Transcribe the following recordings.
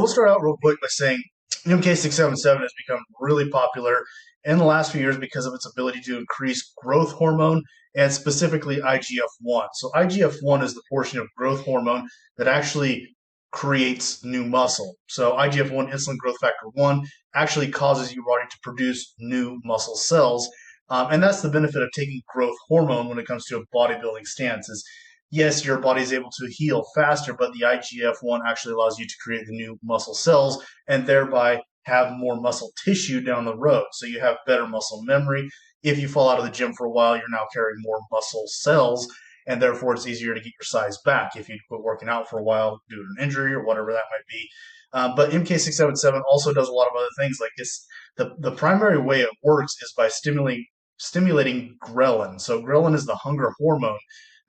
we'll start out real quick by saying MK-677 has become really popular in the last few years because of its ability to increase growth hormone and specifically IGF-1. So IGF-1 is the portion of growth hormone that actually creates new muscle. So IGF-1, insulin growth factor 1, actually causes your body to produce new muscle cells. And that's the benefit of taking growth hormone when it comes to a bodybuilding stance is yes, your body is able to heal faster, but the IGF-1 actually allows you to create the new muscle cells and thereby have more muscle tissue down the road. So you have better muscle memory. If you fall out of the gym for a while, you're now carrying more muscle cells, and therefore it's easier to get your size back if you quit working out for a while due to an injury or whatever that might be. But MK677 also does a lot of other things like this. The primary way it works is by stimulating ghrelin. So ghrelin is the hunger hormone.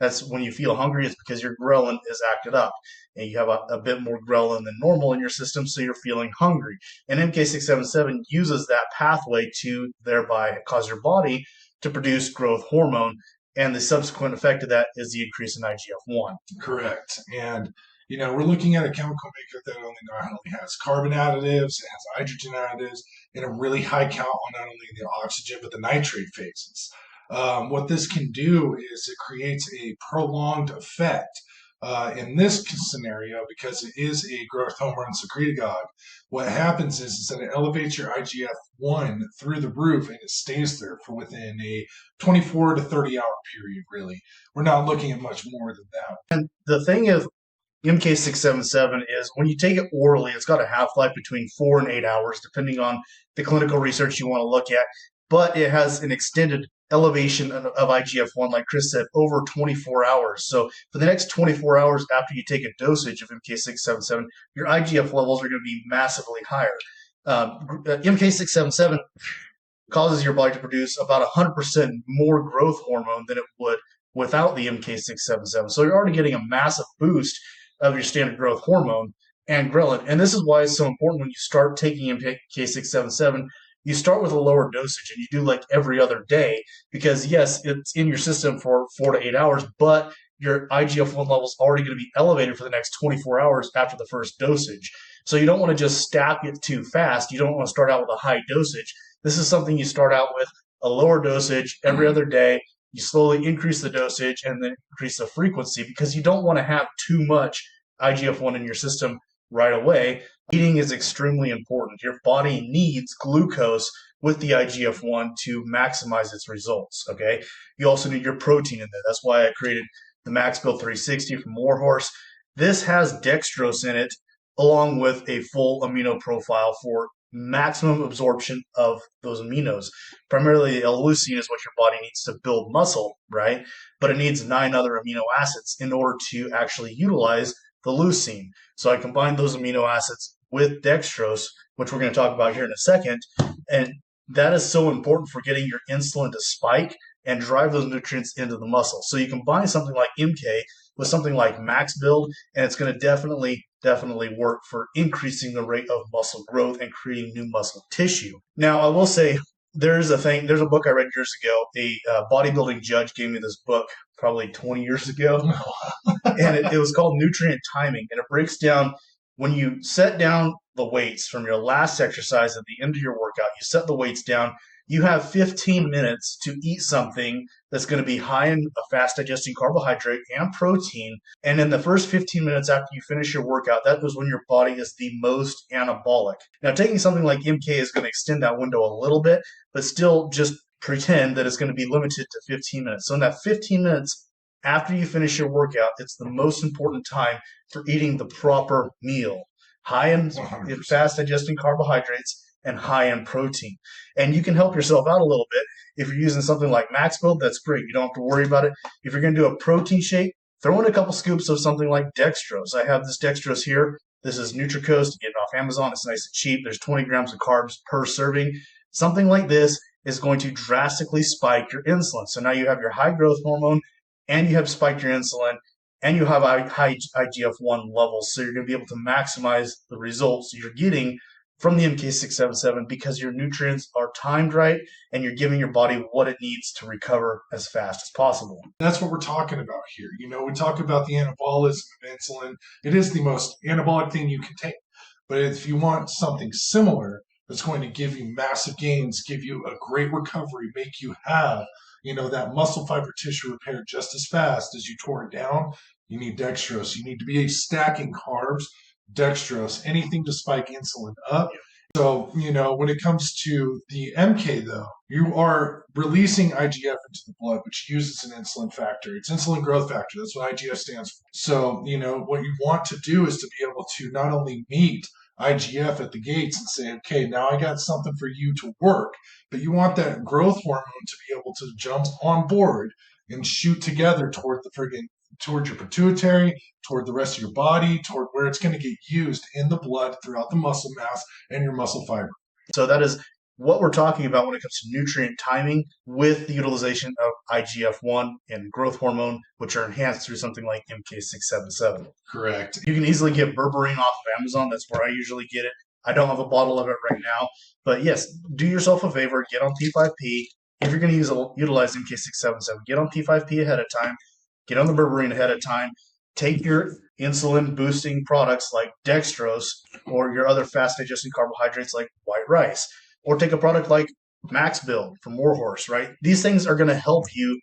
That's when you feel hungry, it's because your ghrelin is acted up. And you have a bit more ghrelin than normal in your system, so you're feeling hungry. And MK677 uses that pathway to thereby cause your body to produce growth hormone. And the subsequent effect of that is the increase in IGF-1. Correct. And, we're looking at a chemical makeup that not only has carbon additives, it has hydrogen additives, and a really high count on not only the oxygen, but the nitrate phases. What this can do is it creates a prolonged effect. In this scenario, because it is a growth hormone secretagogue, what happens is that it elevates your IGF-1 through the roof and it stays there for within a 24 to 30 hour period, really. We're not looking at much more than that. And the thing of MK677 is when you take it orally, it's got a half-life between 4 and 8 hours, depending on the clinical research you want to look at. But it has an extended elevation of IGF-1, like Chris said, over 24 hours. So for the next 24 hours after you take a dosage of MK677, your IGF levels are going to be massively higher. MK677 causes your body to produce about 100% more growth hormone than it would without the MK677. So you're already getting a massive boost of your standard growth hormone and ghrelin. And this is why it's so important when you start taking MK677, you start with a lower dosage and you do like every other day because, yes, it's in your system for 4 to 8 hours, but your IGF-1 level is already going to be elevated for the next 24 hours after the first dosage. So you don't want to just stack it too fast. You don't want to start out with a high dosage. This is something you start out with a lower dosage every other day. You slowly increase the dosage and then increase the frequency because you don't want to have too much IGF-1 in your system right away. Eating is extremely important. Your body needs glucose with the IGF-1 to maximize its results, okay? You also need your protein in there. That's why I created the Max Build 360 from Warhorse. This has dextrose in it along with a full amino profile for maximum absorption of those aminos. Primarily, L-leucine is what your body needs to build muscle, right? But it needs 9 other amino acids in order to actually utilize the leucine. So I combined those amino acids with dextrose, which we're going to talk about here in a second, and that is so important for getting your insulin to spike and drive those nutrients into the muscle. So you combine something like MK with something like Max Build, and it's going to definitely work for increasing the rate of muscle growth and creating new muscle tissue. Now, I will say there's a book I read years ago. A bodybuilding judge gave me this book probably 20 years ago, and it was called Nutrient Timing, and it breaks down when you set down the weights from your last exercise at the end of your workout, you set the weights down, you have 15 minutes to eat something that's going to be high in a fast digesting carbohydrate and protein. And in the first 15 minutes after you finish your workout, that was when your body is the most anabolic. Now, taking something like MK is going to extend that window a little bit, but still just pretend that it's going to be limited to 15 minutes. So in that 15 minutes after you finish your workout, it's the most important time for eating the proper meal, high in fast digesting carbohydrates and high in protein. And you can help yourself out a little bit. If you're using something like Max Build, that's great. You don't have to worry about it. If you're going to do a protein shake, throw in a couple scoops of something like dextrose. I have this dextrose here. This is Nutricoast. You get it off Amazon. It's nice and cheap. There's 20 grams of carbs per serving. Something like this is going to drastically spike your insulin. So now you have your high growth hormone and you have spiked your insulin and you have high IGF-1 levels. So you're going to be able to maximize the results you're getting from the MK677 because your nutrients are timed right and you're giving your body what it needs to recover as fast as possible. That's what we're talking about here. We talk about the anabolism of insulin. It is the most anabolic thing you can take. But if you want something similar that's going to give you massive gains, give you a great recovery, make you have, that muscle fiber tissue repair just as fast as you tore it down, you need dextrose. You need to be stacking carbs, dextrose, anything to spike insulin up. So, when it comes to the MK, though, you are releasing IGF into the blood, which uses an insulin factor. It's insulin growth factor. That's what IGF stands for. So, what you want to do is to be able to not only meet IGF at the gates and say, okay, now I got something for you to work, but you want that growth hormone to be able to jump on board and shoot together toward your pituitary, toward the rest of your body, toward where it's going to get used in the blood throughout the muscle mass and your muscle fiber. So that is what we're talking about when it comes to nutrient timing with the utilization of IGF-1 and growth hormone, which are enhanced through something like MK-677. Correct. You can easily get berberine off of Amazon. That's where I usually get it. I don't have a bottle of it right now. But yes, do yourself a favor. Get on T5P. If you're going to utilize MK-677, get on T5P ahead of time. Get on the berberine ahead of time. Take your insulin boosting products like dextrose or your other fast digesting carbohydrates like white rice, or take a product like Max Build from Warhorse, right? These things are going to help you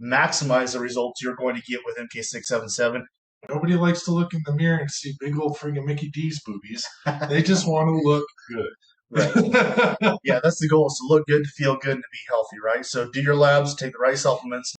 maximize the results you're going to get with MK-677. Nobody likes to look in the mirror and see big old friggin' Mickey D's boobies. They just want to look good. Right. Yeah, that's the goal, is to look good, to feel good, and to be healthy, right? So do your labs, take the right supplements,